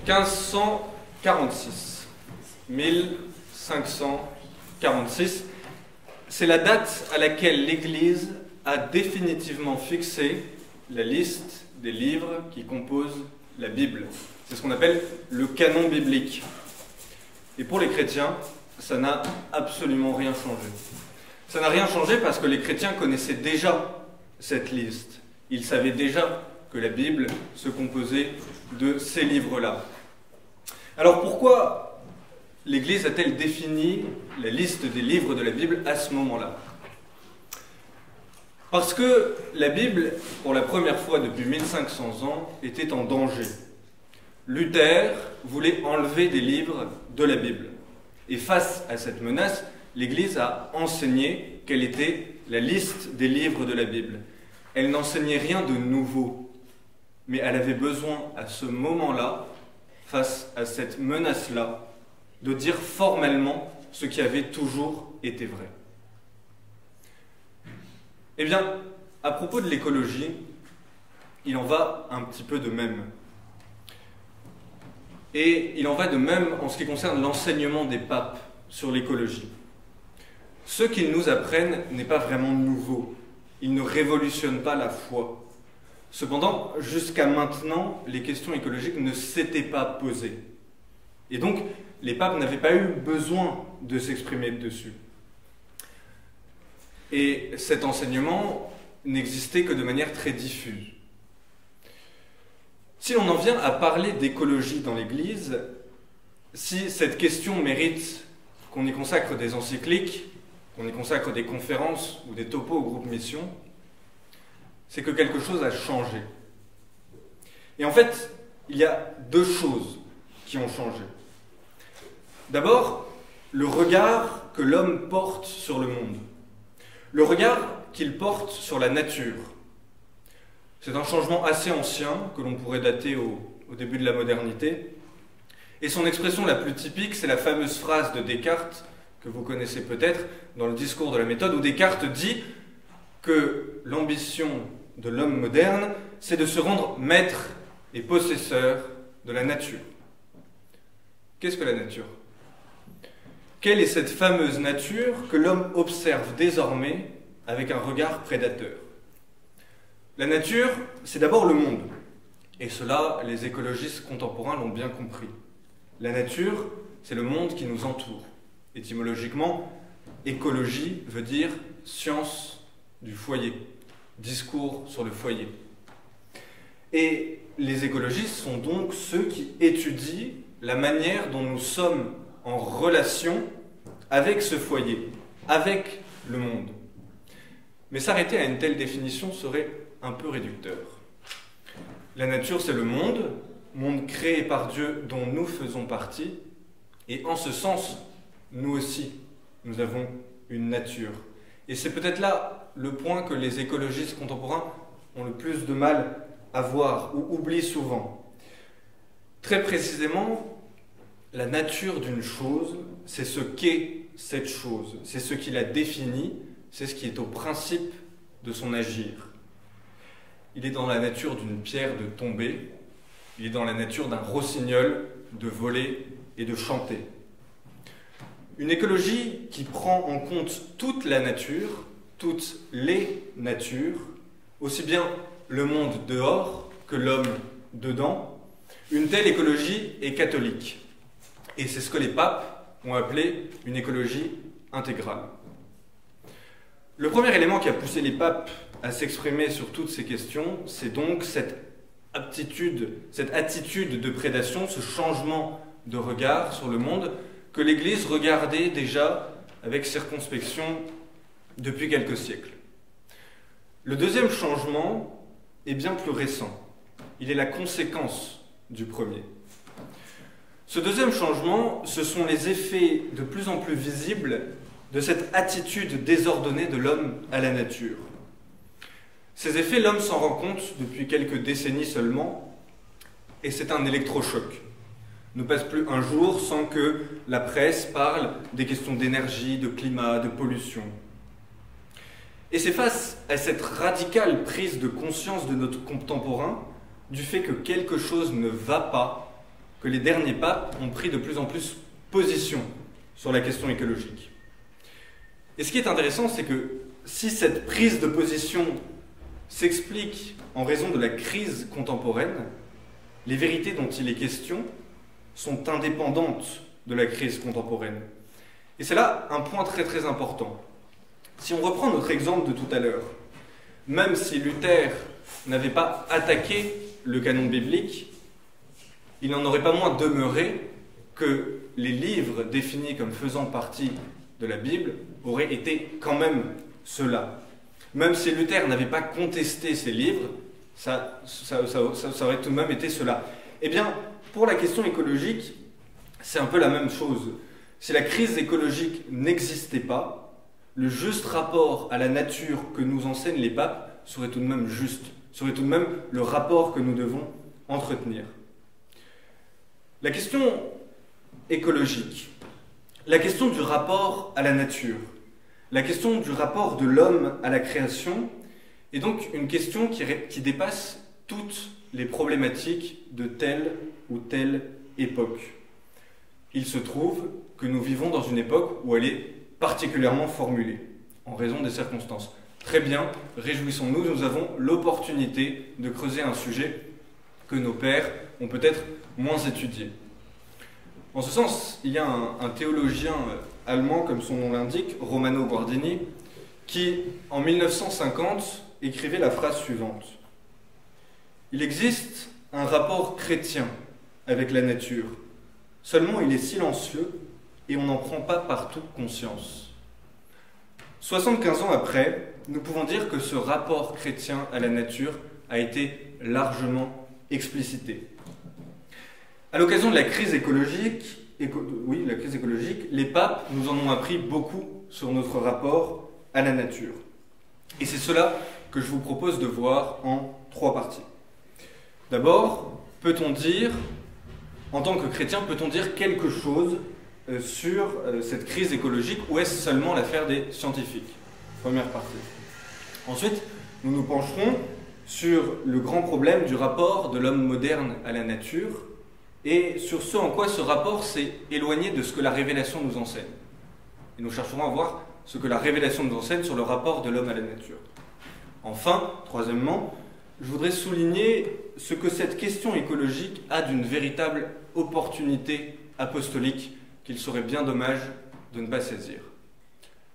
1546. 1546. C'est la date à laquelle l'Église a définitivement fixé la liste des livres qui composent la Bible. C'est ce qu'on appelle le canon biblique. Et pour les chrétiens, ça n'a absolument rien changé. Ça n'a rien changé parce que les chrétiens connaissaient déjà cette liste. Ils savaient déjà que la Bible se composait de ces livres-là. Alors pourquoi l'Église a-t-elle défini la liste des livres de la Bible à ce moment-là? Parce que la Bible, pour la première fois depuis 1500 ans, était en danger. Luther voulait enlever des livres de la Bible. Et face à cette menace, l'Église a enseigné quelle était la liste des livres de la Bible. Elle n'enseignait rien de nouveau, mais elle avait besoin à ce moment-là, face à cette menace-là, de dire formellement ce qui avait toujours été vrai. Eh bien, à propos de l'écologie, il en va un petit peu de même. Et il en va de même en ce qui concerne l'enseignement des papes sur l'écologie. Ce qu'ils nous apprennent n'est pas vraiment nouveau. Ils ne révolutionnent pas la foi. Cependant, jusqu'à maintenant, les questions écologiques ne s'étaient pas posées. Et donc, les papes n'avaient pas eu besoin de s'exprimer dessus. Et cet enseignement n'existait que de manière très diffuse. Si l'on en vient à parler d'écologie dans l'Église, si cette question mérite qu'on y consacre des encycliques, qu'on y consacre des conférences ou des topos au groupe Mission, c'est que quelque chose a changé. Et en fait, il y a deux choses qui ont changé. D'abord, le regard que l'homme porte sur le monde. Le regard qu'il porte sur la nature. C'est un changement assez ancien que l'on pourrait dater au début de la modernité. Et son expression la plus typique, c'est la fameuse phrase de Descartes, que vous connaissez peut-être, dans le discours de la méthode, où Descartes dit que l'ambition de l'homme moderne, c'est de se rendre maître et possesseur de la nature. Qu'est-ce que la nature ? Quelle est cette fameuse nature que l'homme observe désormais avec un regard prédateur? La nature, c'est d'abord le monde. Et cela, les écologistes contemporains l'ont bien compris. La nature, c'est le monde qui nous entoure. Étymologiquement, écologie veut dire science du foyer, discours sur le foyer. Et les écologistes sont donc ceux qui étudient la manière dont nous sommes en relation avec ce foyer, avec le monde. Mais s'arrêter à une telle définition serait un peu réducteur. La nature, c'est le monde créé par Dieu dont nous faisons partie, et en ce sens, nous aussi, nous avons une nature. Et c'est peut-être là le point que les écologistes contemporains ont le plus de mal à voir ou oublient souvent. Très précisément, la nature d'une chose, c'est ce qu'est cette chose, c'est ce qui la définit, c'est ce qui est au principe de son agir. Il est dans la nature d'une pierre de tomber, il est dans la nature d'un rossignol de voler et de chanter. Une écologie qui prend en compte toute la nature, toutes les natures, aussi bien le monde dehors que l'homme dedans, une telle écologie est catholique. Et c'est ce que les papes ont appelé une écologie intégrale. Le premier élément qui a poussé les papes à s'exprimer sur toutes ces questions, c'est donc cette attitude de prédation, ce changement de regard sur le monde que l'Église regardait déjà avec circonspection depuis quelques siècles. Le deuxième changement est bien plus récent. Il est la conséquence du premier. Ce deuxième changement, ce sont les effets de plus en plus visibles de cette attitude désordonnée de l'homme à la nature. Ces effets, l'homme s'en rend compte depuis quelques décennies seulement, et c'est un électrochoc. Ne passe plus un jour sans que la presse parle des questions d'énergie, de climat, de pollution. Et c'est face à cette radicale prise de conscience de notre contemporain, du fait que quelque chose ne va pas, que les derniers papes ont pris de plus en plus position sur la question écologique. Et ce qui est intéressant, c'est que si cette prise de position s'explique en raison de la crise contemporaine, les vérités dont il est question sont indépendantes de la crise contemporaine. Et c'est là un point très très important. Si on reprend notre exemple de tout à l'heure, même si Luther n'avait pas attaqué le canon biblique, il n'en aurait pas moins demeuré que les livres définis comme faisant partie de la Bible auraient été quand même ceux-là. Même si Luther n'avait pas contesté ces livres, ça aurait tout de même été cela. Eh bien, pour la question écologique, c'est un peu la même chose. Si la crise écologique n'existait pas, le juste rapport à la nature que nous enseignent les papes serait tout de même juste, serait tout de même le rapport que nous devons entretenir. La question écologique, la question du rapport à la nature, la question du rapport de l'homme à la création est donc une question qui dépasse toutes les problématiques de telle ou telle époque. Il se trouve que nous vivons dans une époque où elle est particulièrement formulée, en raison des circonstances. Très bien, réjouissons-nous, nous avons l'opportunité de creuser un sujet que nos pères ont peut-être moins étudié. En ce sens, il y a un théologien allemand, comme son nom l'indique, Romano Guardini, qui, en 1950, écrivait la phrase suivante. « Il existe un rapport chrétien avec la nature, seulement il est silencieux et on n'en prend pas partout conscience. » 75 ans après, nous pouvons dire que ce rapport chrétien à la nature a été largement explicité. À l'occasion de la crise écologique, les papes nous en ont appris beaucoup sur notre rapport à la nature. Et c'est cela que je vous propose de voir en 3 parties. D'abord, peut-on dire, en tant que chrétien, peut-on dire quelque chose sur cette crise écologique ou est-ce seulement l'affaire des scientifiques? Première partie. Ensuite, nous nous pencherons sur le grand problème du rapport de l'homme moderne à la nature et sur ce en quoi ce rapport s'est éloigné de ce que la révélation nous enseigne. Et nous chercherons à voir ce que la révélation nous enseigne sur le rapport de l'homme à la nature. Enfin, troisièmement, je voudrais souligner ce que cette question écologique a d'une véritable opportunité apostolique qu'il serait bien dommage de ne pas saisir.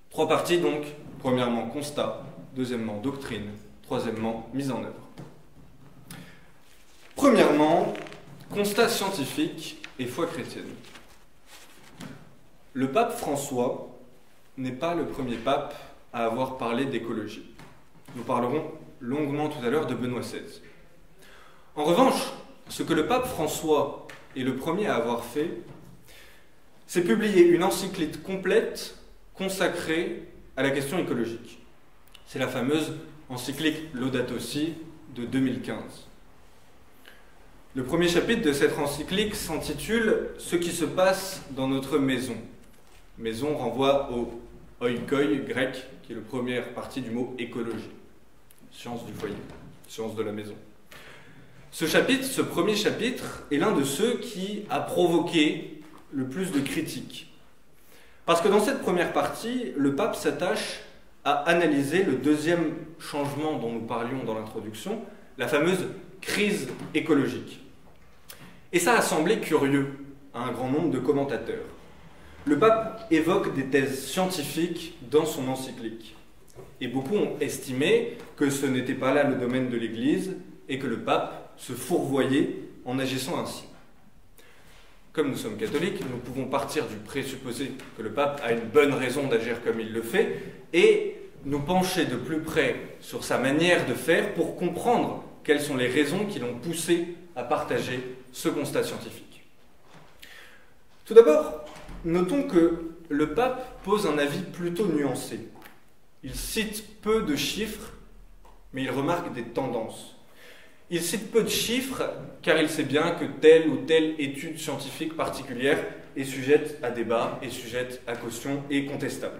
3 parties donc. Premièrement, constat. Deuxièmement, doctrine. Troisièmement, mise en œuvre. Premièrement, constat scientifique et foi chrétienne. Le pape François n'est pas le premier pape à avoir parlé d'écologie. Nous parlerons longuement tout à l'heure de Benoît XVI. En revanche, ce que le pape François est le premier à avoir fait, c'est publier une encyclique complète consacrée à la question écologique. C'est la fameuse encyclique Laudato Si de 2015. Le premier chapitre de cette encyclique s'intitule « Ce qui se passe dans notre maison ». Maison renvoie au oikoi grec, qui est la première partie du mot écologie. Science du foyer, science de la maison. Ce premier chapitre, est l'un de ceux qui a provoqué le plus de critiques. Parce que dans cette première partie, le pape s'attache à analyser le deuxième changement dont nous parlions dans l'introduction, la fameuse crise écologique. Et ça a semblé curieux à un grand nombre de commentateurs. Le pape évoque des thèses scientifiques dans son encyclique. Et beaucoup ont estimé que ce n'était pas là le domaine de l'Église et que le pape se fourvoyait en agissant ainsi. Comme nous sommes catholiques, nous pouvons partir du présupposé que le pape a une bonne raison d'agir comme il le fait et nous pencher de plus près sur sa manière de faire pour comprendre quelles sont les raisons qui l'ont poussé à partager ce constat scientifique. Tout d'abord, notons que le pape pose un avis plutôt nuancé. Il cite peu de chiffres, mais il remarque des tendances. Il cite peu de chiffres car il sait bien que telle ou telle étude scientifique particulière est sujette à débat, est sujette à caution et contestable.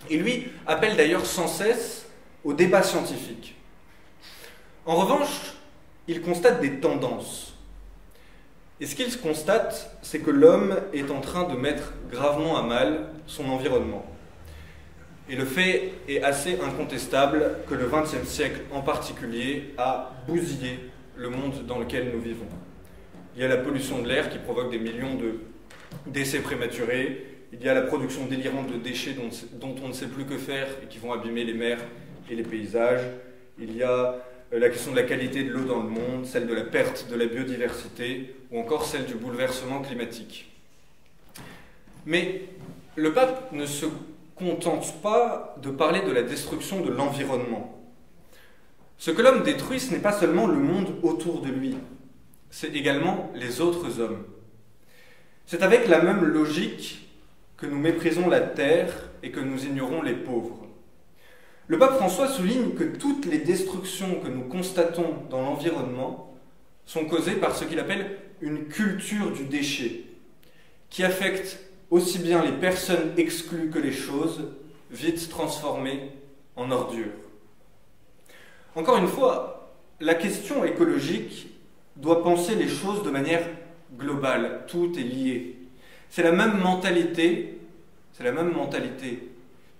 Et lui appelle d'ailleurs sans cesse au débat scientifique. En revanche, il constate des tendances. Et ce qu'il constate, c'est que l'homme est en train de mettre gravement à mal son environnement. Et le fait est assez incontestable que le XXe siècle en particulier a bousillé le monde dans lequel nous vivons. Il y a la pollution de l'air qui provoque des millions de décès prématurés, il y a la production délirante de déchets dont on ne sait plus que faire et qui vont abîmer les mers et les paysages, il y a la question de la qualité de l'eau dans le monde, celle de la perte de la biodiversité ou encore celle du bouleversement climatique. Mais le pape ne se contente pas de parler de la destruction de l'environnement. Ce que l'homme détruit, ce n'est pas seulement le monde autour de lui, c'est également les autres hommes. C'est avec la même logique que nous méprisons la terre et que nous ignorons les pauvres. Le pape François souligne que toutes les destructions que nous constatons dans l'environnement sont causées par ce qu'il appelle une culture du déchet, qui affecte aussi bien les personnes exclues que les choses, vite transformées en ordures. Encore une fois, la question écologique doit penser les choses de manière globale, tout est lié. C'est la même mentalité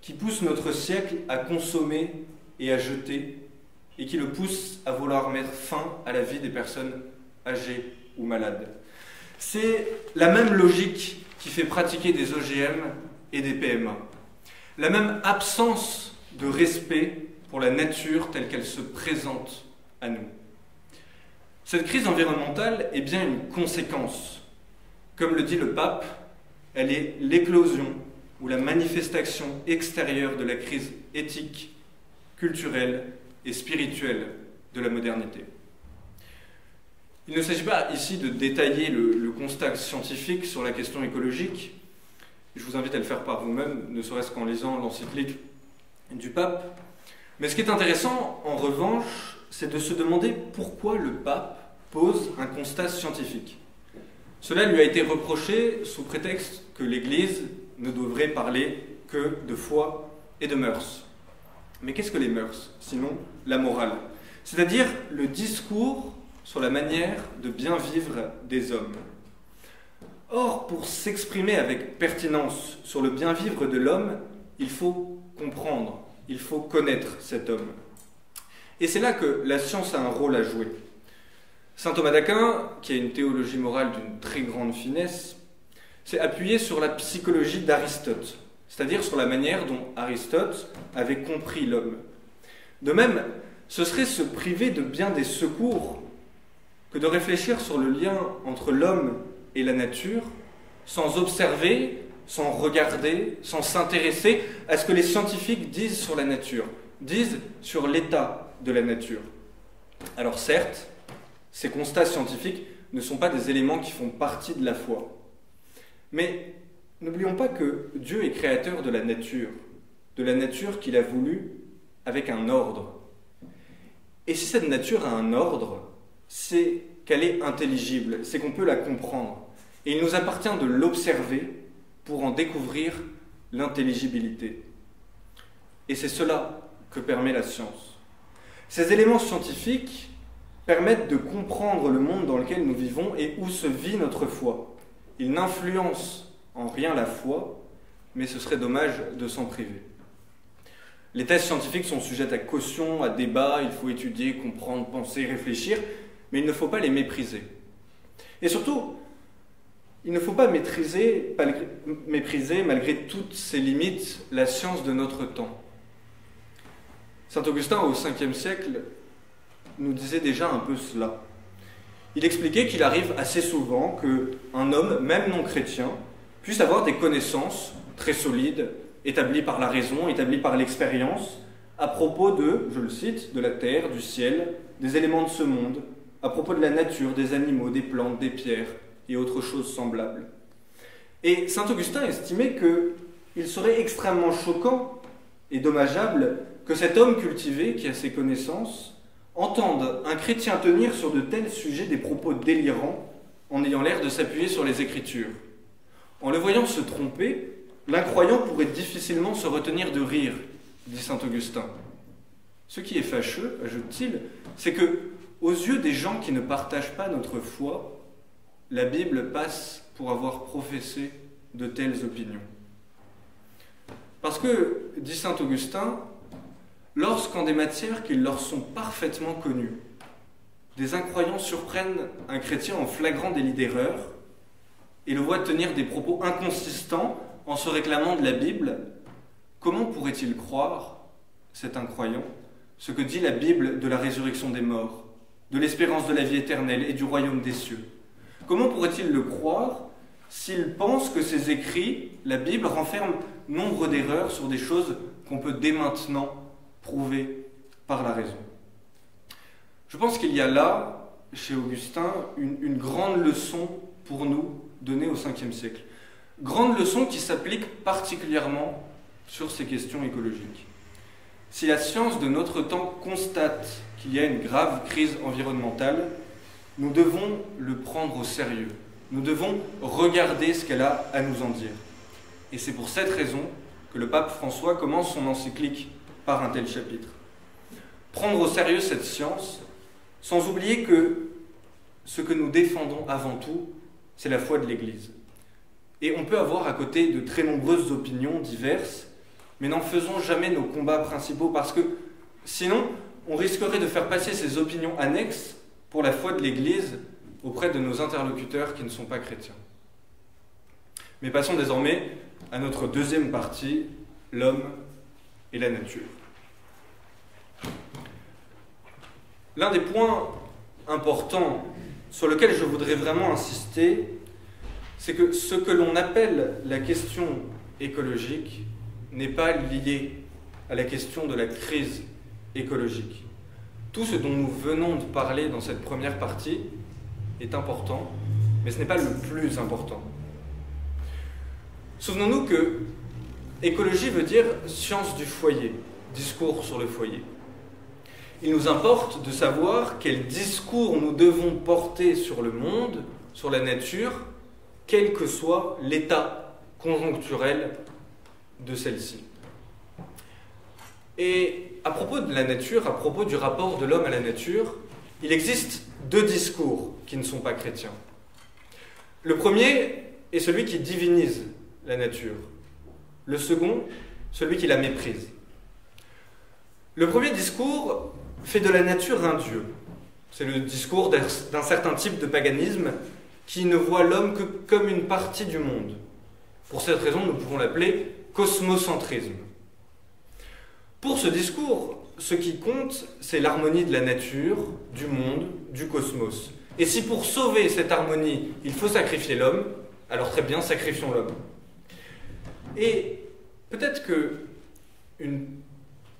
qui pousse notre siècle à consommer et à jeter, et qui le pousse à vouloir mettre fin à la vie des personnes âgées ou malades. C'est la même logique qui fait pratiquer des OGM et des PMA. La même absence de respect pour la nature telle qu'elle se présente à nous. Cette crise environnementale est bien une conséquence. Comme le dit le pape, elle est l'éclosion ou la manifestation extérieure de la crise éthique, culturelle et spirituelle de la modernité. Il ne s'agit pas ici de détailler le constat scientifique sur la question écologique. Je vous invite à le faire par vous-même, ne serait-ce qu'en lisant l'encyclique du pape. Mais ce qui est intéressant, en revanche, c'est de se demander pourquoi le pape pose un constat scientifique. Cela lui a été reproché sous prétexte que l'Église ne devrait parler que de foi et de mœurs. Mais qu'est-ce que les mœurs, sinon la morale? C'est-à-dire le discours sur la manière de bien vivre des hommes. Or, pour s'exprimer avec pertinence sur le bien vivre de l'homme, il faut comprendre, il faut connaître cet homme. Et c'est là que la science a un rôle à jouer. Saint Thomas d'Aquin, qui a une théologie morale d'une très grande finesse, s'est appuyé sur la psychologie d'Aristote, c'est-à-dire sur la manière dont Aristote avait compris l'homme. De même, ce serait se priver de bien des secours que de réfléchir sur le lien entre l'homme et la nature, sans observer, sans regarder, sans s'intéresser à ce que les scientifiques disent sur la nature, disent sur l'état de la nature. Alors certes, ces constats scientifiques ne sont pas des éléments qui font partie de la foi. Mais n'oublions pas que Dieu est créateur de la nature qu'il a voulu avec un ordre. Et si cette nature a un ordre, c'est qu'elle est intelligible, c'est qu'on peut la comprendre. Et il nous appartient de l'observer pour en découvrir l'intelligibilité. Et c'est cela que permet la science. Ces éléments scientifiques permettent de comprendre le monde dans lequel nous vivons et où se vit notre foi. Ils n'influencent en rien la foi, mais ce serait dommage de s'en priver. Les thèses scientifiques sont sujettes à caution, à débat, il faut étudier, comprendre, penser, réfléchir, mais il ne faut pas les mépriser. Et surtout, il ne faut pas mépriser, malgré toutes ses limites, la science de notre temps. Saint Augustin, au 5e siècle, nous disait déjà un peu cela. Il expliquait qu'il arrive assez souvent qu'un homme, même non chrétien, puisse avoir des connaissances très solides, établies par la raison, établies par l'expérience, à propos de, je le cite, de la terre, du ciel, des éléments de ce monde, à propos de la nature, des animaux, des plantes, des pierres et autres choses semblables. Et saint Augustin estimait qu'il serait extrêmement choquant et dommageable que cet homme cultivé, qui a ces connaissances, entende un chrétien tenir sur de tels sujets des propos délirants en ayant l'air de s'appuyer sur les Écritures. En le voyant se tromper, l'incroyant pourrait difficilement se retenir de rire, dit saint Augustin. Ce qui est fâcheux, ajoute-t-il, c'est que, aux yeux des gens qui ne partagent pas notre foi, la Bible passe pour avoir professé de telles opinions. Parce que, dit saint Augustin, lorsqu'en des matières qui leur sont parfaitement connues, des incroyants surprennent un chrétien en flagrant délit d'erreur et le voient tenir des propos inconsistants en se réclamant de la Bible, comment pourrait-il croire, cet incroyant, ce que dit la Bible de la résurrection des morts, de l'espérance de la vie éternelle et du royaume des cieux? Comment pourrait-il le croire s'il pense que ses écrits, la Bible, renferme nombre d'erreurs sur des choses qu'on peut dès maintenant prouver par la raison? Je pense qu'il y a là, chez Augustin, une grande leçon pour nous donnée au 5e siècle. Grande leçon qui s'applique particulièrement sur ces questions écologiques. Si la science de notre temps constate qu'il y a une grave crise environnementale, nous devons le prendre au sérieux. Nous devons regarder ce qu'elle a à nous en dire. Et c'est pour cette raison que le pape François commence son encyclique par un tel chapitre. Prendre au sérieux cette science, sans oublier que ce que nous défendons avant tout, c'est la foi de l'Église. Et on peut avoir à côté de très nombreuses opinions diverses, mais n'en faisons jamais nos combats principaux, parce que sinon, on risquerait de faire passer ces opinions annexes pour la foi de l'Église auprès de nos interlocuteurs qui ne sont pas chrétiens. Mais passons désormais à notre deuxième partie, l'homme et la nature. L'un des points importants sur lequel je voudrais vraiment insister, c'est que ce que l'on appelle la question écologique n'est pas lié à la question de la crise écologique. Tout ce dont nous venons de parler dans cette première partie est important, mais ce n'est pas le plus important. Souvenons-nous que écologie veut dire science du foyer, discours sur le foyer. Il nous importe de savoir quel discours nous devons porter sur le monde, sur la nature, quel que soit l'état conjoncturel de celle-ci. Et à propos de la nature, à propos du rapport de l'homme à la nature, il existe deux discours qui ne sont pas chrétiens. Le premier est celui qui divinise la nature. Le second, celui qui la méprise. Le premier discours fait de la nature un dieu. C'est le discours d'un certain type de paganisme qui ne voit l'homme que comme une partie du monde. Pour cette raison, nous pouvons l'appeler cosmocentrisme. Pour ce discours, ce qui compte, c'est l'harmonie de la nature, du monde, du cosmos. Et si pour sauver cette harmonie, il faut sacrifier l'homme, alors très bien, sacrifions l'homme. Et peut-être que une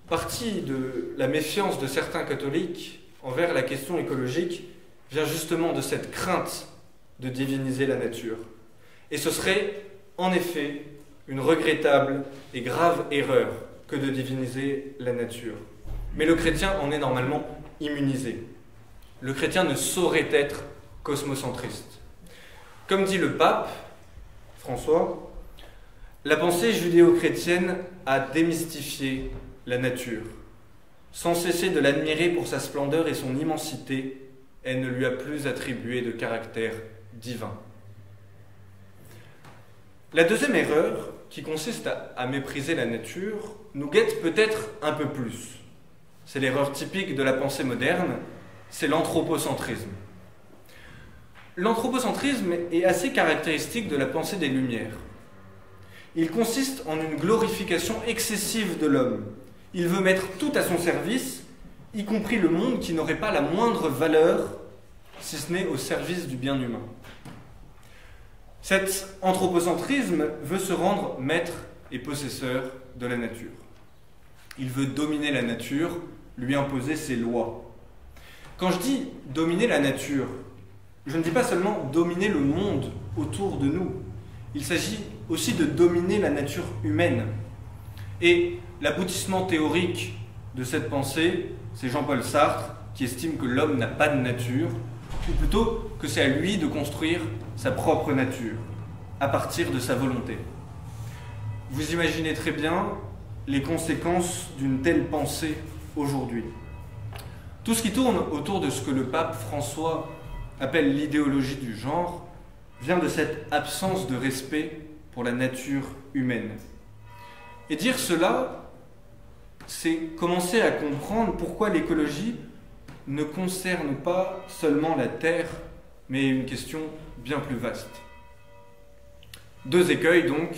partie de la méfiance de certains catholiques envers la question écologique vient justement de cette crainte de diviniser la nature. Et ce serait, en effet, une regrettable et grave erreur que de diviniser la nature. Mais le chrétien en est normalement immunisé. Le chrétien ne saurait être cosmocentriste. Comme dit le pape François, la pensée judéo-chrétienne a démystifié la nature. Sans cesser de l'admirer pour sa splendeur et son immensité, elle ne lui a plus attribué de caractère divin. La deuxième erreur, qui consiste à mépriser la nature, nous guette peut-être un peu plus. C'est l'erreur typique de la pensée moderne, c'est l'anthropocentrisme. L'anthropocentrisme est assez caractéristique de la pensée des Lumières. Il consiste en une glorification excessive de l'homme. Il veut mettre tout à son service, y compris le monde qui n'aurait pas la moindre valeur, si ce n'est au service du bien humain. Cet anthropocentrisme veut se rendre maître et possesseur de la nature. Il veut dominer la nature, lui imposer ses lois. Quand je dis dominer la nature, je ne dis pas seulement dominer le monde autour de nous. Il s'agit aussi de dominer la nature humaine. Et l'aboutissement théorique de cette pensée, c'est Jean-Paul Sartre qui estime que l'homme n'a pas de nature, ou plutôt que c'est à lui de construire sa propre nature, à partir de sa volonté. Vous imaginez très bien les conséquences d'une telle pensée aujourd'hui. Tout ce qui tourne autour de ce que le pape François appelle l'idéologie du genre vient de cette absence de respect pour la nature humaine. Et dire cela, c'est commencer à comprendre pourquoi l'écologie ne concerne pas seulement la Terre, mais une question bien plus vaste. Deux écueils donc,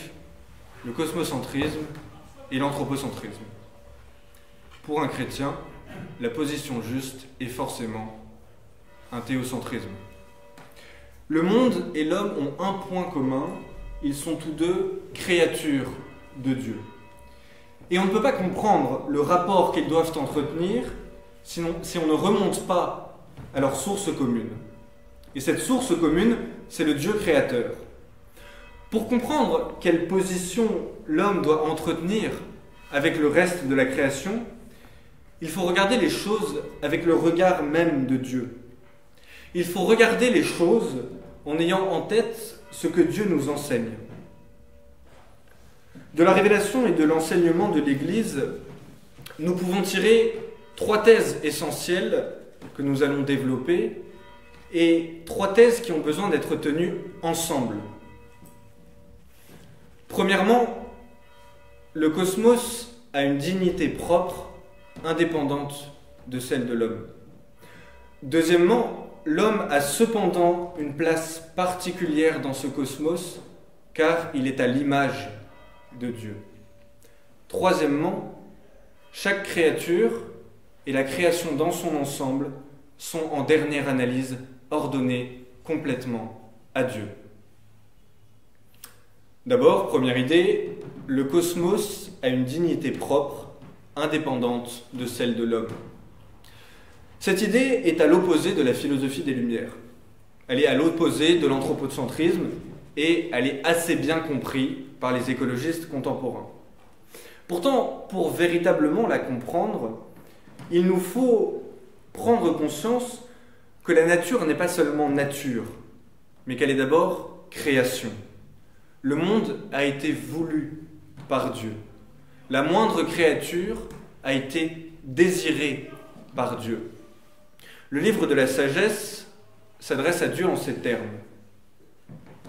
le cosmocentrisme et l'anthropocentrisme. Pour un chrétien, la position juste est forcément un théocentrisme. Le monde et l'homme ont un point commun, ils sont tous deux créatures de Dieu. Et on ne peut pas comprendre le rapport qu'ils doivent entretenir si on ne remonte pas à leur source commune. Et cette source commune, c'est le Dieu créateur. Pour comprendre quelle position l'homme doit entretenir avec le reste de la création, il faut regarder les choses avec le regard même de Dieu. Il faut regarder les choses en ayant en tête ce que Dieu nous enseigne. De la révélation et de l'enseignement de l'Église, nous pouvons tirer 3 thèses essentielles que nous allons développer et 3 thèses qui ont besoin d'être tenues ensemble. Premièrement, le cosmos a une dignité propre, indépendante de celle de l'homme. Deuxièmement, l'homme a cependant une place particulière dans ce cosmos, car il est à l'image de Dieu. Troisièmement, chaque créature et la création dans son ensemble sont en dernière analyse ordonnées complètement à Dieu. D'abord, première idée, le cosmos a une dignité propre, indépendante de celle de l'homme. Cette idée est à l'opposé de la philosophie des Lumières. Elle est à l'opposé de l'anthropocentrisme et elle est assez bien comprise par les écologistes contemporains. Pourtant, pour véritablement la comprendre, il nous faut prendre conscience que la nature n'est pas seulement nature, mais qu'elle est d'abord création. Le monde a été voulu par Dieu. La moindre créature a été désirée par Dieu. Le livre de la sagesse s'adresse à Dieu en ces termes.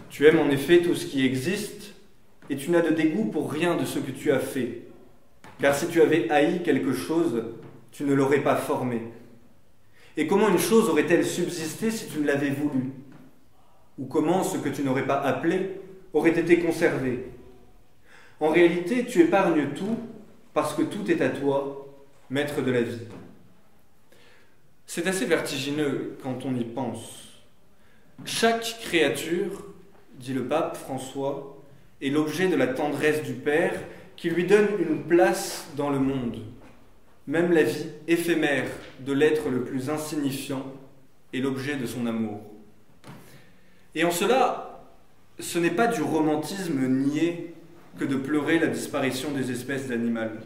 Tu aimes en effet tout ce qui existe, et tu n'as de dégoût pour rien de ce que tu as fait. Car si tu avais haï quelque chose, tu ne l'aurais pas formé. Et comment une chose aurait-elle subsisté si tu ne l'avais voulu? Ou comment ce que tu n'aurais pas appelé aurait été conservé? En réalité, tu épargnes tout parce que tout est à toi, maître de la vie. C'est assez vertigineux quand on y pense. Chaque créature, dit le pape François, est l'objet de la tendresse du Père qui lui donne une place dans le monde. Même la vie éphémère de l'être le plus insignifiant est l'objet de son amour. Et en cela, ce n'est pas du romantisme niais que de pleurer la disparition des espèces animales.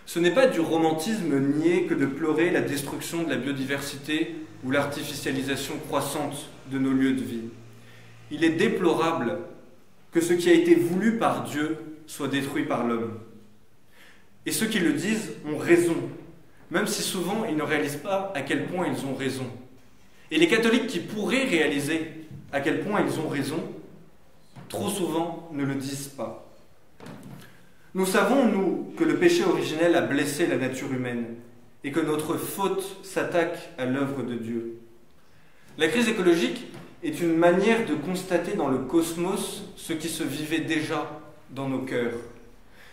Ce n'est pas du romantisme niais que de pleurer la destruction de la biodiversité ou l'artificialisation croissante de nos lieux de vie. Il est déplorable que ce qui a été voulu par Dieu soit détruit par l'homme. Et ceux qui le disent ont raison, même si souvent ils ne réalisent pas à quel point ils ont raison. Et les catholiques qui pourraient réaliser à quel point ils ont raison, trop souvent ne le disent pas. Nous savons, nous, que le péché originel a blessé la nature humaine et que notre faute s'attaque à l'œuvre de Dieu. La crise écologique est une manière de constater dans le cosmos ce qui se vivait déjà dans nos cœurs.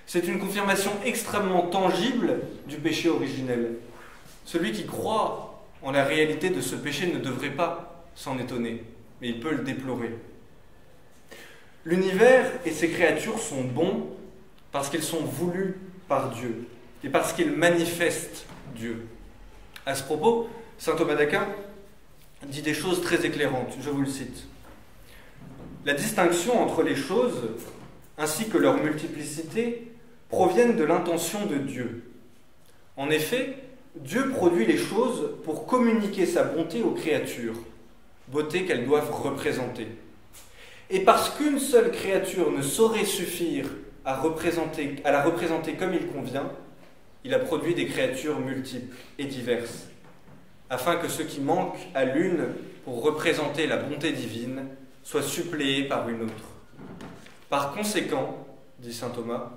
C'est une confirmation extrêmement tangible du péché originel. Celui qui croit en la réalité de ce péché ne devrait pas s'en étonner, mais il peut le déplorer. L'univers et ses créatures sont bons parce qu'ils sont voulus par Dieu et parce qu'ils manifestent Dieu. À ce propos, saint Thomas d'Aquin dit des choses très éclairantes, je vous le cite. La distinction entre les choses, ainsi que leur multiplicité, proviennent de l'intention de Dieu. En effet, Dieu produit les choses pour communiquer sa bonté aux créatures, beauté qu'elles doivent représenter. Et parce qu'une seule créature ne saurait suffire à la représenter comme il convient, il a produit des créatures multiples et diverses, afin que ce qui manque à l'une pour représenter la bonté divine soit suppléée par une autre. Par conséquent, dit saint Thomas,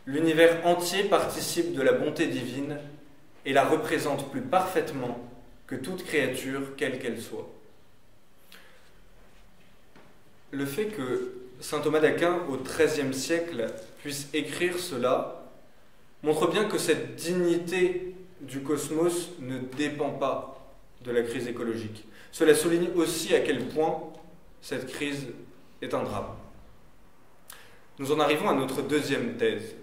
l'univers entier participe de la bonté divine et la représente plus parfaitement que toute créature, quelle qu'elle soit. Le fait que saint Thomas d'Aquin, au XIIIe siècle, puisse écrire cela, montre bien que cette dignité du cosmos ne dépend pas de la crise écologique. Cela souligne aussi à quel point cette crise est un drame. Nous en arrivons à notre deuxième thèse.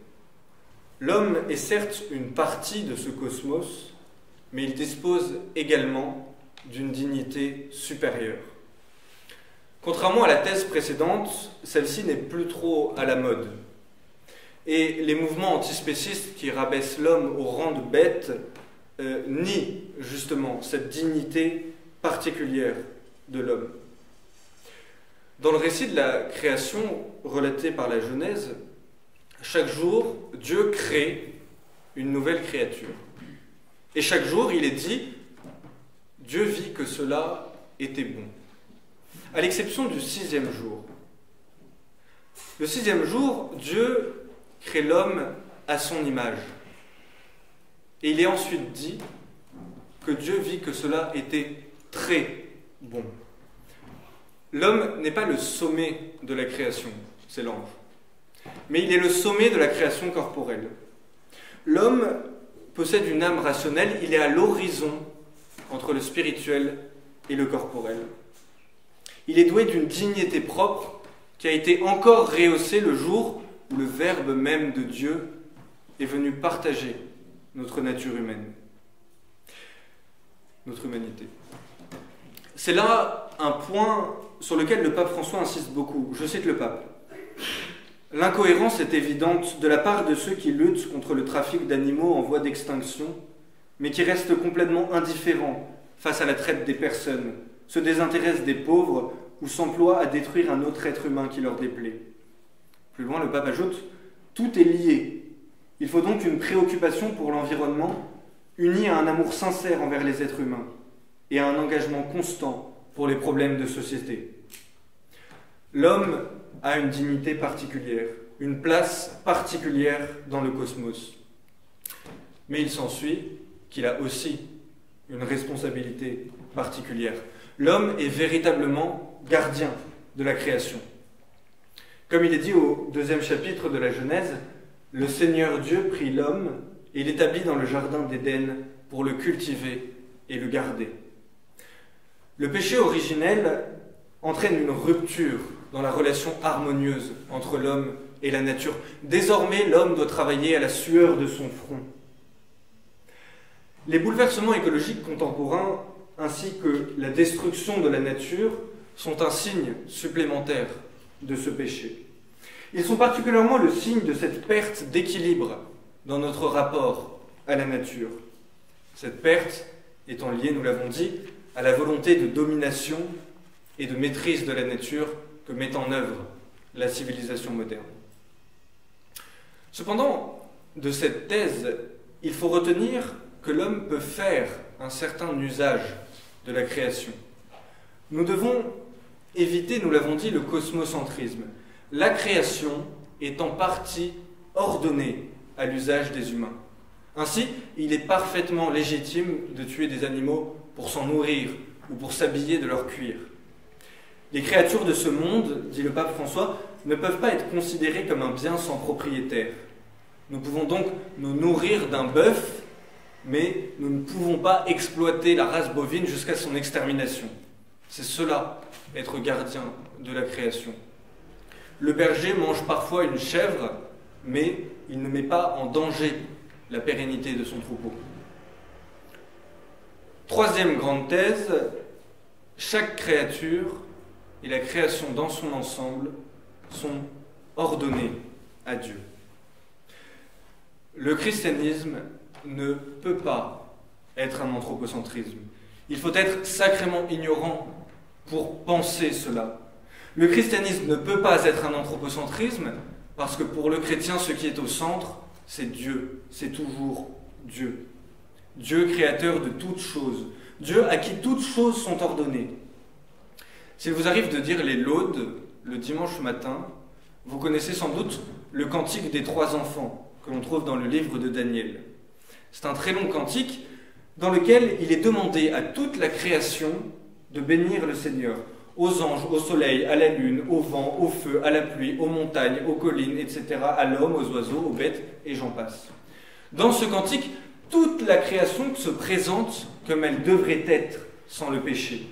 L'homme est certes une partie de ce cosmos, mais il dispose également d'une dignité supérieure. Contrairement à la thèse précédente, celle-ci n'est plus trop à la mode. Et les mouvements antispécistes qui rabaissent l'homme au rang de bête nient justement cette dignité particulière de l'homme. Dans le récit de la création relaté par la Genèse, chaque jour, Dieu crée une nouvelle créature. Et chaque jour, il est dit, Dieu vit que cela était bon. À l'exception du 6e jour. Le 6e jour, Dieu crée l'homme à son image. Et il est ensuite dit que Dieu vit que cela était très bon. L'homme n'est pas le sommet de la création, c'est l'ange. Mais il est le sommet de la création corporelle. L'homme possède une âme rationnelle, il est à l'horizon entre le spirituel et le corporel. Il est doué d'une dignité propre qui a été encore rehaussée le jour où le Verbe même de Dieu est venu partager notre nature humaine, notre humanité. C'est là un point sur lequel le pape François insiste beaucoup. Je cite le pape. « L'incohérence est évidente de la part de ceux qui luttent contre le trafic d'animaux en voie d'extinction, mais qui restent complètement indifférents face à la traite des personnes, se désintéressent des pauvres ou s'emploient à détruire un autre être humain qui leur déplaît. » Plus loin, le pape ajoute « Tout est lié. Il faut donc une préoccupation pour l'environnement, unie à un amour sincère envers les êtres humains et à un engagement constant pour les problèmes de société. L'homme a une dignité particulière, une place particulière dans le cosmos. Mais il s'ensuit qu'il a aussi une responsabilité particulière. L'homme est véritablement gardien de la création. Comme il est dit au 2e chapitre de la Genèse, le Seigneur Dieu prit l'homme et l'établit dans le jardin d'Éden pour le cultiver et le garder. Le péché originel entraîne une rupture dans la relation harmonieuse entre l'homme et la nature. Désormais, l'homme doit travailler à la sueur de son front. Les bouleversements écologiques contemporains ainsi que la destruction de la nature sont un signe supplémentaire de ce péché. Ils sont particulièrement le signe de cette perte d'équilibre dans notre rapport à la nature. Cette perte étant liée, nous l'avons dit, à la volonté de domination et de maîtrise de la nature que met en œuvre la civilisation moderne. Cependant, de cette thèse, il faut retenir que l'homme peut faire un certain usage de la création. Nous devons éviter, nous l'avons dit, le cosmocentrisme. La création est en partie ordonnée à l'usage des humains. Ainsi, il est parfaitement légitime de tuer des animaux pour s'en nourrir ou pour s'habiller de leur cuir. Les créatures de ce monde, dit le pape François, ne peuvent pas être considérées comme un bien sans propriétaire. Nous pouvons donc nous nourrir d'un bœuf, mais nous ne pouvons pas exploiter la race bovine jusqu'à son extermination. C'est cela, être gardien de la création. Le berger mange parfois une chèvre, mais il ne met pas en danger la pérennité de son troupeau. Troisième grande thèse, chaque créature et la création dans son ensemble sont ordonnées à Dieu. Le christianisme ne peut pas être un anthropocentrisme. Il faut être sacrément ignorant pour penser cela. Le christianisme ne peut pas être un anthropocentrisme parce que pour le chrétien, ce qui est au centre, c'est Dieu, c'est toujours Dieu. Dieu créateur de toutes choses, Dieu à qui toutes choses sont ordonnées. S'il vous arrive de dire les laudes le dimanche matin, vous connaissez sans doute le cantique des 3 enfants que l'on trouve dans le livre de Daniel. C'est un très long cantique dans lequel il est demandé à toute la création de bénir le Seigneur, aux anges, au soleil, à la lune, au vent, au feu, à la pluie, aux montagnes, aux collines, etc., à l'homme, aux oiseaux, aux bêtes, et j'en passe. Dans ce cantique, toute la création se présente comme elle devrait être sans le péché,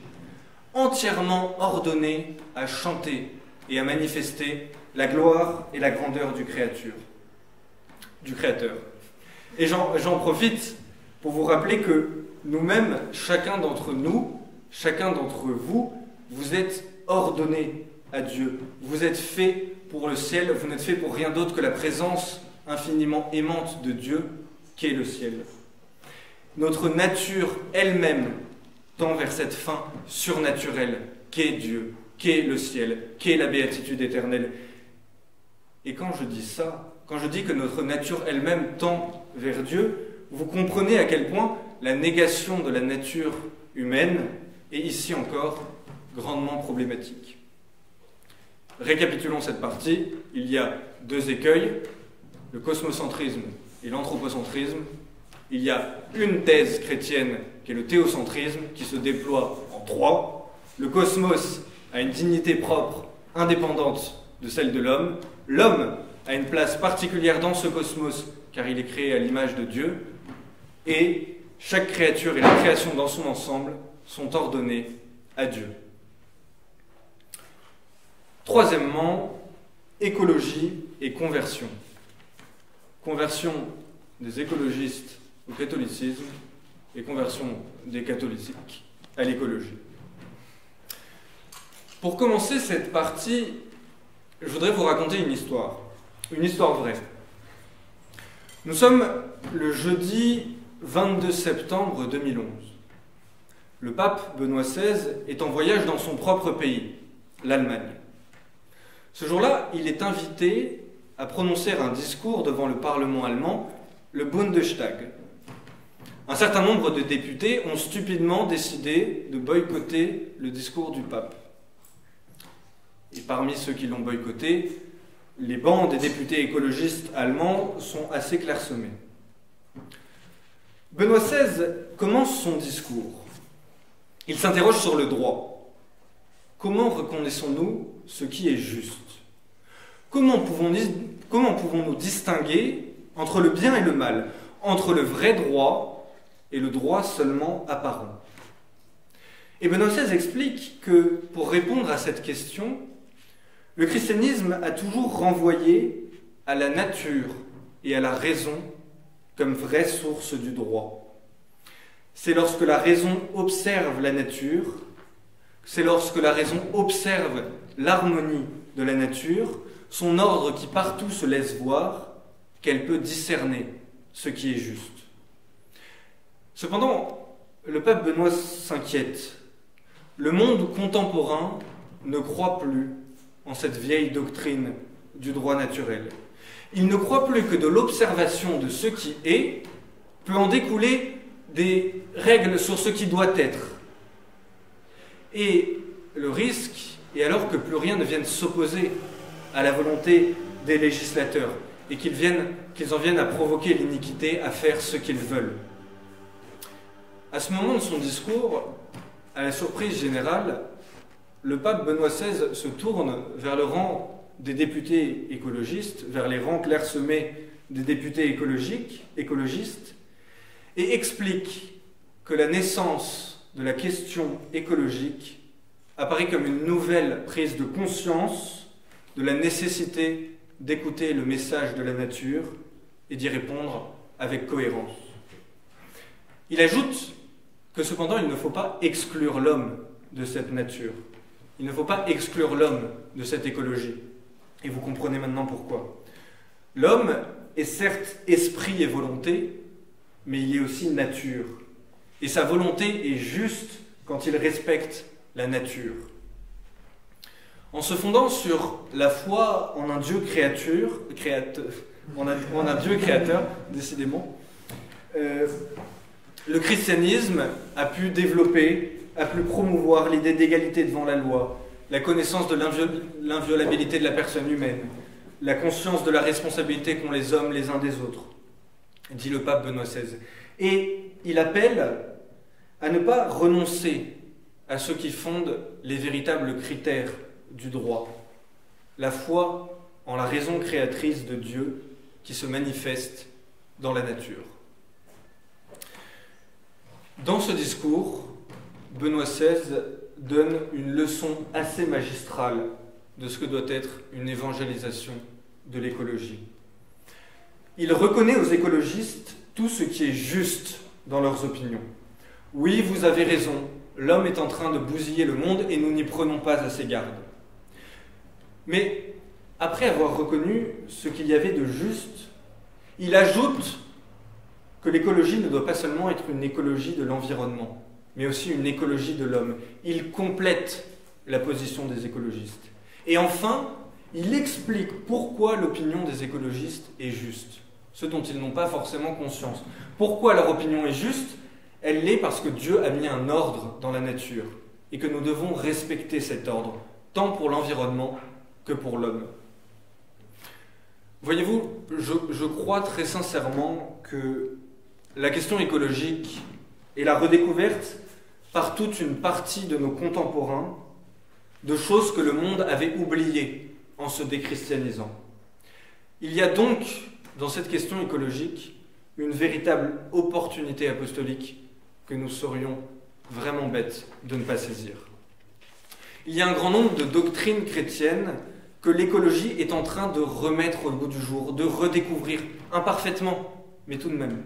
entièrement ordonnée à chanter et à manifester la gloire et la grandeur du Créateur. Et j'en profite pour vous rappeler que nous-mêmes, chacun d'entre nous, chacun d'entre vous, vous êtes ordonnés à Dieu. Vous êtes faits pour le ciel, vous n'êtes faits pour rien d'autre que la présence infiniment aimante de Dieu, qu'est le ciel. Notre nature elle-même tend vers cette fin surnaturelle, qu'est Dieu, qu'est le ciel, qu'est la béatitude éternelle. Et quand je dis ça, quand je dis que notre nature elle-même tend vers Dieu, vous comprenez à quel point la négation de la nature humaine est ici encore grandement problématique. Récapitulons cette partie. Il y a 2 écueils, le cosmocentrisme et l'anthropocentrisme. Il y a une thèse chrétienne qui est le théocentrisme, qui se déploie en 3. Le cosmos a une dignité propre, indépendante de celle de l'homme. L'homme a une place particulière dans ce cosmos, car il est créé à l'image de Dieu. Et chaque créature et la création dans son ensemble sont ordonnées à Dieu. Troisièmement, écologie et conversion. Conversion des écologistes au catholicisme et conversion des catholiques à l'écologie. Pour commencer cette partie, je voudrais vous raconter une histoire vraie. Nous sommes le jeudi 22 septembre 2011. Le pape Benoît XVI est en voyage dans son propre pays, l'Allemagne. Ce jour-là, il est invité à prononcer un discours devant le Parlement allemand, le Bundestag. Un certain nombre de députés ont stupidement décidé de boycotter le discours du pape. Et parmi ceux qui l'ont boycotté, les bancs des députés écologistes allemands sont assez clairsemés. Benoît XVI commence son discours. Il s'interroge sur le droit. Comment reconnaissons-nous ce qui est juste? Comment pouvons-nous distinguer entre le bien et le mal, entre le vrai droit et le droit seulement apparent? Et Benoît XVI explique que, pour répondre à cette question, le christianisme a toujours renvoyé à la nature et à la raison comme vraie source du droit. C'est lorsque la raison observe la nature, c'est lorsque la raison observe l'harmonie de la nature, son ordre qui partout se laisse voir, qu'elle peut discerner ce qui est juste. Cependant, le pape Benoît s'inquiète. Le monde contemporain ne croit plus en cette vieille doctrine du droit naturel. Il ne croit plus que de l'observation de ce qui est peut en découler des règles sur ce qui doit être. Et le risque est alors que plus rien ne vienne s'opposer à la volonté des législateurs et qu'ils en viennent à provoquer l'iniquité, à faire ce qu'ils veulent. À ce moment de son discours, à la surprise générale, le pape Benoît XVI se tourne vers le rang des députés écologistes, vers les rangs clairsemés des députés écologistes, et explique que la naissance de la question écologique apparaît comme une nouvelle prise de conscience de la nécessité d'écouter le message de la nature et d'y répondre avec cohérence. Il ajoute que cependant il ne faut pas exclure l'homme de cette nature. Il ne faut pas exclure l'homme de cette écologie. Et vous comprenez maintenant pourquoi. L'homme est certes esprit et volonté, mais il est aussi nature. Et sa volonté est juste quand il respecte la nature. En se fondant sur la foi en un Dieu créateur, décidément, le christianisme a pu développer à plus promouvoir l'idée d'égalité devant la loi, la connaissance de l'inviolabilité de la personne humaine, la conscience de la responsabilité qu'ont les hommes les uns des autres, dit le pape Benoît XVI. Et il appelle à ne pas renoncer à ce qui fonde les véritables critères du droit, la foi en la raison créatrice de Dieu qui se manifeste dans la nature. Dans ce discours, Benoît XVI donne une leçon assez magistrale de ce que doit être une évangélisation de l'écologie. Il reconnaît aux écologistes tout ce qui est juste dans leurs opinions. Oui, vous avez raison, l'homme est en train de bousiller le monde et nous n'y prenons pas assez garde. Mais après avoir reconnu ce qu'il y avait de juste, il ajoute que l'écologie ne doit pas seulement être une écologie de l'environnement, mais aussi une écologie de l'homme. Il complète la position des écologistes. Et enfin, il explique pourquoi l'opinion des écologistes est juste, ce dont ils n'ont pas forcément conscience. Pourquoi leur opinion est juste? Elle l'est parce que Dieu a mis un ordre dans la nature et que nous devons respecter cet ordre, tant pour l'environnement que pour l'homme. Voyez-vous, je crois très sincèrement que la question écologique est la redécouverte par toute une partie de nos contemporains de choses que le monde avait oubliées en se déchristianisant. Il y a donc, dans cette question écologique, une véritable opportunité apostolique que nous serions vraiment bêtes de ne pas saisir. Il y a un grand nombre de doctrines chrétiennes que l'écologie est en train de remettre au goût du jour, de redécouvrir, imparfaitement, mais tout de même.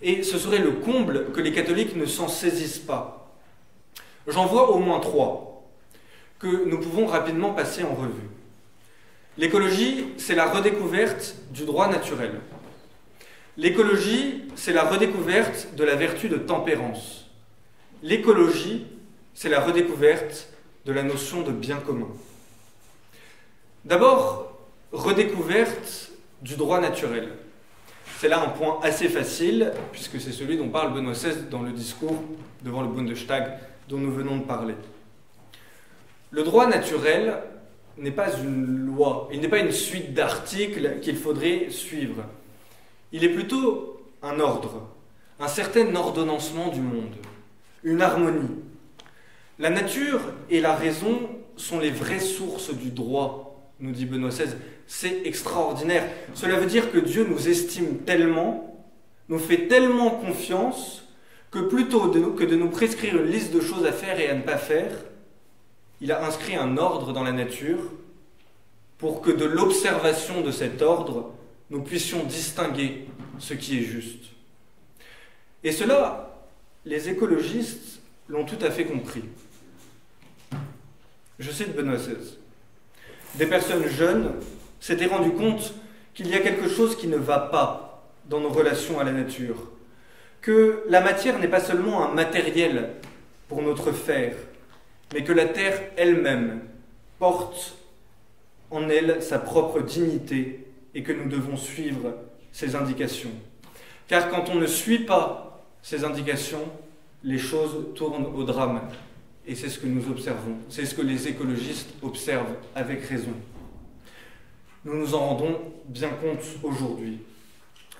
Et ce serait le comble que les catholiques ne s'en saisissent pas. J'en vois au moins 3 que nous pouvons rapidement passer en revue. L'écologie, c'est la redécouverte du droit naturel. L'écologie, c'est la redécouverte de la vertu de tempérance. L'écologie, c'est la redécouverte de la notion de bien commun. D'abord, redécouverte du droit naturel. C'est là un point assez facile, puisque c'est celui dont parle Benoît XVI dans le discours devant le Bundestag dont nous venons de parler. Le droit naturel n'est pas une loi, il n'est pas une suite d'articles qu'il faudrait suivre. Il est plutôt un ordre, un certain ordonnancement du monde, une harmonie. La nature et la raison sont les vraies sources du droit, nous dit Benoît XVI. C'est extraordinaire. Cela veut dire que Dieu nous estime tellement, nous fait tellement confiance, que plutôt que de nous prescrire une liste de choses à faire et à ne pas faire, il a inscrit un ordre dans la nature pour que de l'observation de cet ordre, nous puissions distinguer ce qui est juste. Et cela, les écologistes l'ont tout à fait compris. Je cite Benoît XVI. Des personnes jeunes s'étaient rendues compte qu'il y a quelque chose qui ne va pas dans nos relations à la nature, que la matière n'est pas seulement un matériel pour notre faire, mais que la terre elle-même porte en elle sa propre dignité et que nous devons suivre ses indications. Car quand on ne suit pas ces indications, les choses tournent au drame. Et c'est ce que nous observons, c'est ce que les écologistes observent avec raison. Nous nous en rendons bien compte aujourd'hui.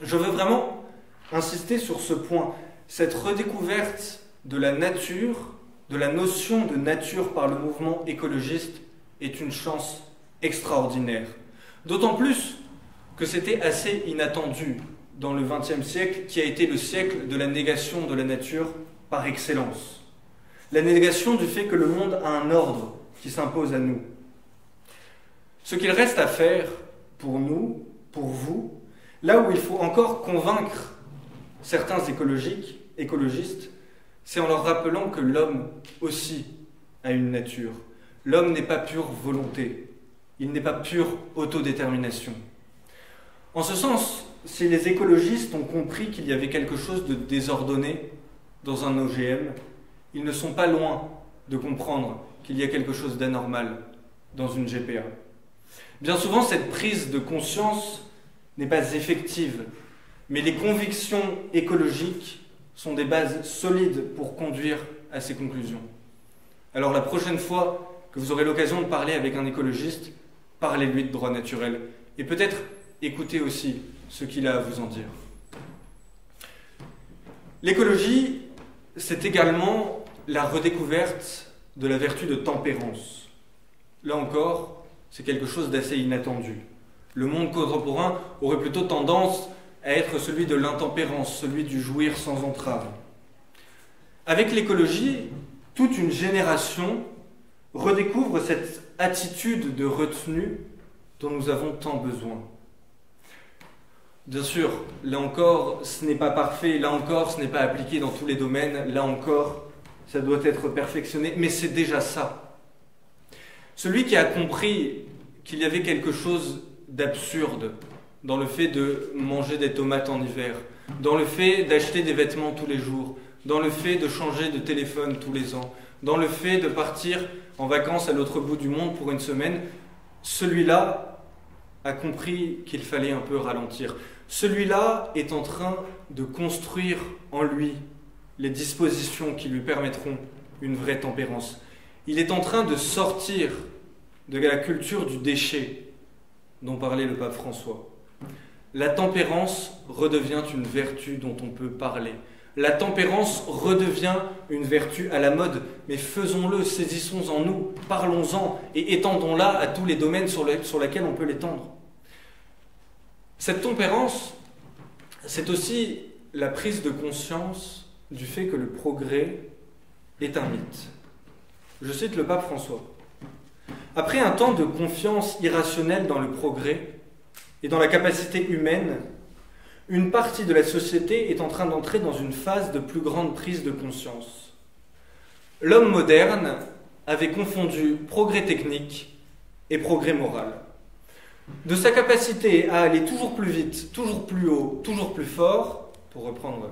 Je veux vraiment insister sur ce point, cette redécouverte de la nature, de la notion de nature par le mouvement écologiste est une chance extraordinaire. D'autant plus que c'était assez inattendu dans le XXe siècle, qui a été le siècle de la négation de la nature par excellence. La négation du fait que le monde a un ordre qui s'impose à nous. Ce qu'il reste à faire pour nous, pour vous, là où il faut encore convaincre certains écologistes, c'est en leur rappelant que l'homme aussi a une nature. L'homme n'est pas pure volonté, il n'est pas pure autodétermination. En ce sens, si les écologistes ont compris qu'il y avait quelque chose de désordonné dans un OGM, ils ne sont pas loin de comprendre qu'il y a quelque chose d'anormal dans une GPA. Bien souvent, cette prise de conscience n'est pas effective, mais les convictions écologiques sont des bases solides pour conduire à ces conclusions. Alors la prochaine fois que vous aurez l'occasion de parler avec un écologiste, parlez-lui de droit naturel et peut-être écoutez aussi ce qu'il a à vous en dire. L'écologie, c'est également la redécouverte de la vertu de tempérance. Là encore, c'est quelque chose d'assez inattendu. Le monde contemporain aurait plutôt tendance à être celui de l'intempérance, celui du jouir sans entrave. Avec l'écologie, toute une génération redécouvre cette attitude de retenue dont nous avons tant besoin. Bien sûr, là encore, ce n'est pas parfait, là encore, ce n'est pas appliqué dans tous les domaines, là encore, ça doit être perfectionné, mais c'est déjà ça. Celui qui a compris qu'il y avait quelque chose d'absurde dans le fait de manger des tomates en hiver, dans le fait d'acheter des vêtements tous les jours, dans le fait de changer de téléphone tous les ans, dans le fait de partir en vacances à l'autre bout du monde pour une semaine, celui-là a compris qu'il fallait un peu ralentir. Celui-là est en train de construire en lui les dispositions qui lui permettront une vraie tempérance. Il est en train de sortir de la culture du déchet dont parlait le pape François. La tempérance redevient une vertu dont on peut parler. La tempérance redevient une vertu à la mode, mais faisons-le, saisissons-en nous, parlons-en et étendons-la à tous les domaines sur lesquels on peut l'étendre. Cette tempérance, c'est aussi la prise de conscience du fait que le progrès est un mythe. Je cite le pape François. Après un temps de confiance irrationnelle dans le progrès et dans la capacité humaine, une partie de la société est en train d'entrer dans une phase de plus grande prise de conscience. L'homme moderne avait confondu progrès technique et progrès moral. De sa capacité à aller toujours plus vite, toujours plus haut, toujours plus fort, pour reprendre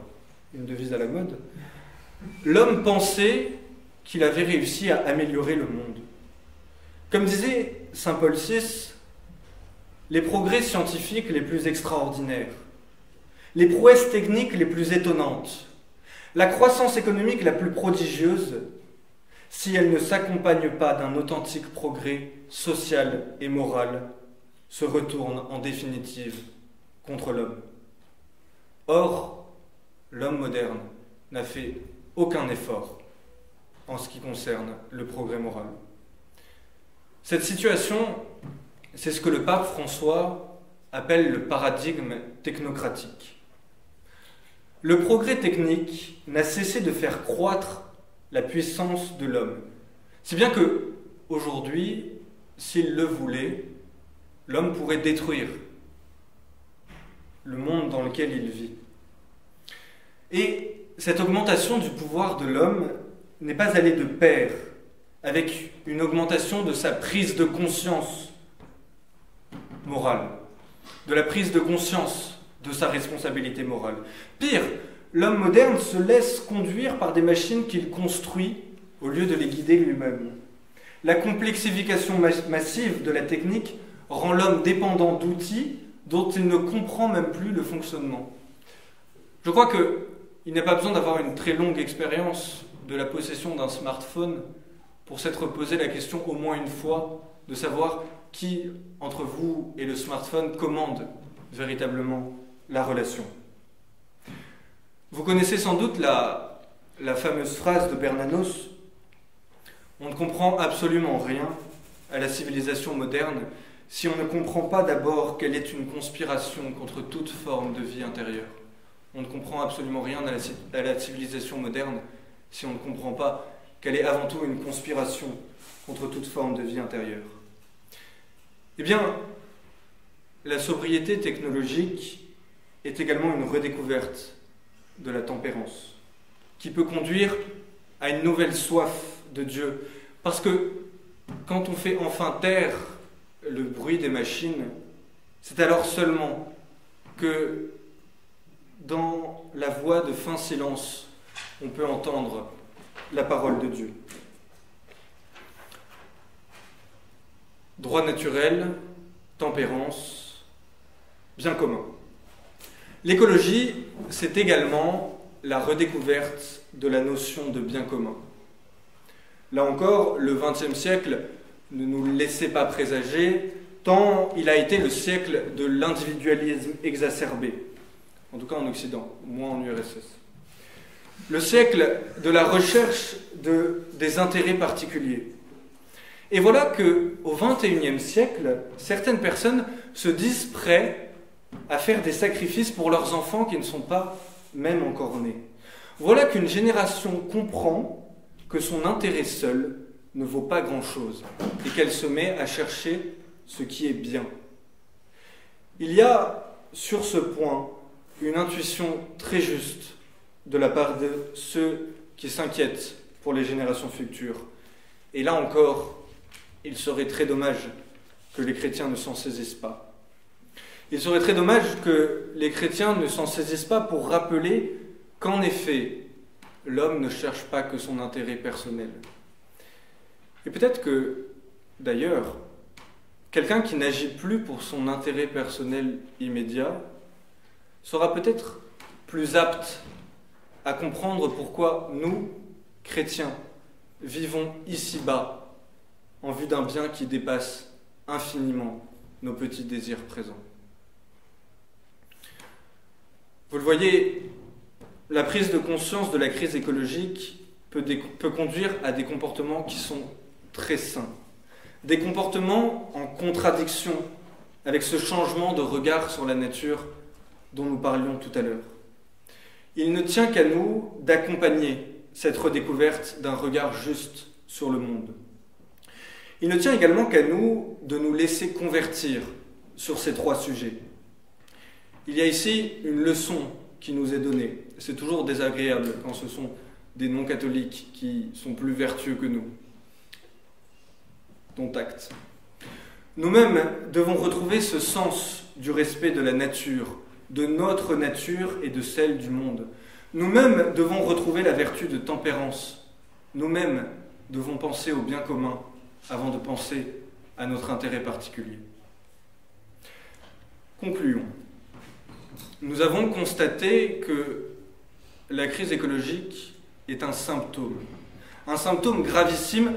une devise à la mode, l'homme pensait qu'il avait réussi à améliorer le monde. Comme disait saint Paul VI, les progrès scientifiques les plus extraordinaires, les prouesses techniques les plus étonnantes, la croissance économique la plus prodigieuse, si elle ne s'accompagne pas d'un authentique progrès social et moral, se retourne en définitive contre l'homme. Or, l'homme moderne n'a fait aucun effort en ce qui concerne le progrès moral. Cette situation, c'est ce que le pape François appelle le paradigme technocratique. Le progrès technique n'a cessé de faire croître la puissance de l'homme, si bien que, aujourd'hui, s'il le voulait, l'homme pourrait détruire le monde dans lequel il vit. Et cette augmentation du pouvoir de l'homme n'est pas allée de pair avec une augmentation de sa prise de conscience morale, de la prise de conscience de sa responsabilité morale. Pire, l'homme moderne se laisse conduire par des machines qu'il construit au lieu de les guider lui-même. La complexification massive de la technique rend l'homme dépendant d'outils dont il ne comprend même plus le fonctionnement. Je crois qu'il n'y a pas besoin d'avoir une très longue expérience de la possession d'un smartphone pour s'être posé la question au moins une fois de savoir qui, entre vous et le smartphone, commande véritablement la relation. Vous connaissez sans doute la fameuse phrase de Bernanos « On ne comprend absolument rien à la civilisation moderne si on ne comprend pas d'abord qu'elle est une conspiration contre toute forme de vie intérieure. On ne comprend absolument rien à la civilisation moderne si on ne comprend pas qu'elle est avant tout une conspiration contre toute forme de vie intérieure. » Eh bien, la sobriété technologique est également une redécouverte de la tempérance, qui peut conduire à une nouvelle soif de Dieu. Parce que quand on fait enfin taire le bruit des machines, c'est alors seulement que dans la voix de fin silence, on peut entendre la parole de Dieu. Droit naturel, tempérance, bien commun. L'écologie, c'est également la redécouverte de la notion de bien commun. Là encore, le XXe siècle ne nous laissait pas présager, tant il a été le siècle de l'individualisme exacerbé, en tout cas en Occident, moins en URSS. Le siècle de la recherche des intérêts particuliers. Et voilà qu'au XXIe siècle, certaines personnes se disent prêtes à faire des sacrifices pour leurs enfants qui ne sont pas même encore nés. Voilà qu'une génération comprend que son intérêt seul ne vaut pas grand-chose et qu'elle se met à chercher ce qui est bien. Il y a sur ce point une intuition très juste de la part de ceux qui s'inquiètent pour les générations futures. Et là encore, il serait très dommage que les chrétiens ne s'en saisissent pas. Il serait très dommage que les chrétiens ne s'en saisissent pas pour rappeler qu'en effet, l'homme ne cherche pas que son intérêt personnel. Et peut-être que, d'ailleurs, quelqu'un qui n'agit plus pour son intérêt personnel immédiat sera peut-être plus apte à comprendre pourquoi nous, chrétiens, vivons ici-bas en vue d'un bien qui dépasse infiniment nos petits désirs présents. Vous le voyez, la prise de conscience de la crise écologique peut conduire à des comportements qui sont très sains, des comportements en contradiction avec ce changement de regard sur la nature dont nous parlions tout à l'heure. Il ne tient qu'à nous d'accompagner cette redécouverte d'un regard juste sur le monde. Il ne tient également qu'à nous de nous laisser convertir sur ces trois sujets. Il y a ici une leçon qui nous est donnée. C'est toujours désagréable quand ce sont des non-catholiques qui sont plus vertueux que nous. Dont acte. Nous-mêmes devons retrouver ce sens du respect de la nature, de notre nature et de celle du monde. Nous-mêmes devons retrouver la vertu de tempérance. Nous-mêmes devons penser au bien commun avant de penser à notre intérêt particulier. Concluons. Nous avons constaté que la crise écologique est un symptôme gravissime,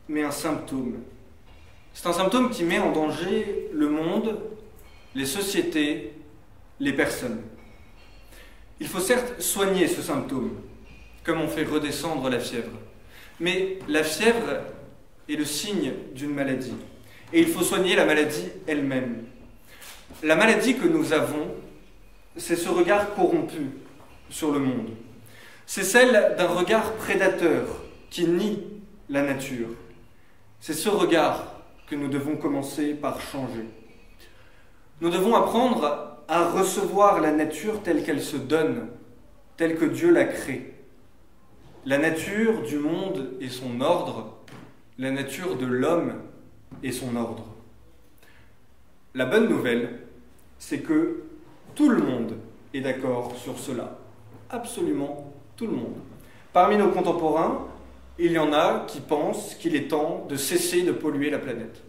mais un symptôme. C'est un symptôme qui met en danger le monde, les sociétés, les personnes. Il faut certes soigner ce symptôme, comme on fait redescendre la fièvre. Mais la fièvre est le signe d'une maladie. Et il faut soigner la maladie elle-même. La maladie que nous avons, c'est ce regard corrompu sur le monde. C'est celle d'un regard prédateur qui nie la nature. C'est ce regard que nous devons commencer par changer. Nous devons apprendre à recevoir la nature telle qu'elle se donne, telle que Dieu l'a créée. La nature du monde et son ordre, la nature de l'homme et son ordre. La bonne nouvelle, c'est que tout le monde est d'accord sur cela. Absolument tout le monde. Parmi nos contemporains, il y en a qui pensent qu'il est temps de cesser de polluer la planète.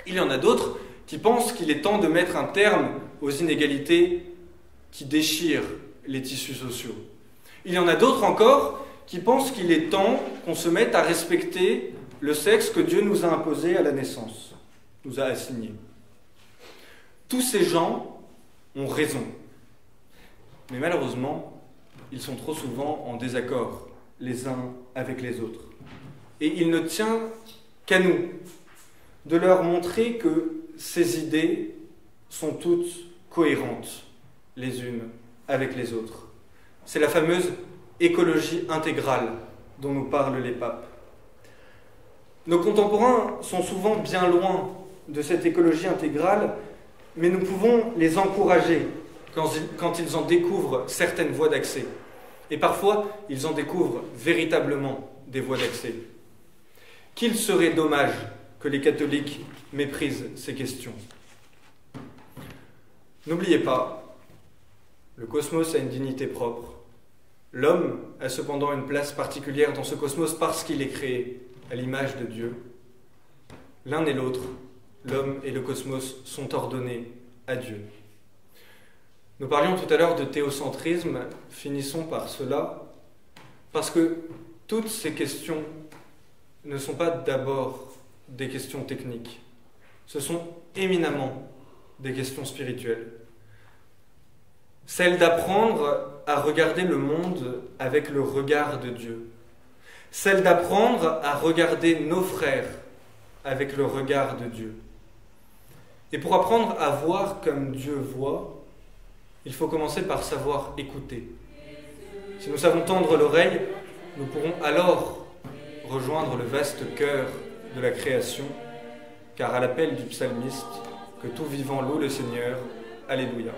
Il y en a d'autres qui pensent qu'il est temps de mettre un terme aux inégalités qui déchirent les tissus sociaux. Il y en a d'autres encore qui pensent qu'il est temps qu'on se mette à respecter le sexe que Dieu nous a imposé à la naissance, nous a assigné. Tous ces gens ont raison. Mais malheureusement, ils sont trop souvent en désaccord les uns avec les autres. Et il ne tient qu'à nous de leur montrer que ces idées sont toutes cohérentes les unes avec les autres. C'est la fameuse écologie intégrale dont nous parlent les papes. Nos contemporains sont souvent bien loin de cette écologie intégrale, mais nous pouvons les encourager quand ils en découvrent certaines voies d'accès. Et parfois, ils en découvrent véritablement des voies d'accès. Qu'il serait dommage que les catholiques méprisent ces questions. N'oubliez pas, le cosmos a une dignité propre. L'homme a cependant une place particulière dans ce cosmos parce qu'il est créé à l'image de Dieu. L'un et l'autre, l'homme et le cosmos, sont ordonnés à Dieu. Nous parlions tout à l'heure de théocentrisme, finissons par cela, parce que toutes ces questions ne sont pas d'abord des questions techniques. Ce sont éminemment des questions spirituelles. Celle d'apprendre à regarder le monde avec le regard de Dieu. Celle d'apprendre à regarder nos frères avec le regard de Dieu. Et pour apprendre à voir comme Dieu voit, il faut commencer par savoir écouter. Si nous savons tendre l'oreille, nous pourrons alors rejoindre le vaste cœur de la création, car à l'appel du psalmiste, que tout vivant loue le Seigneur, Alléluia.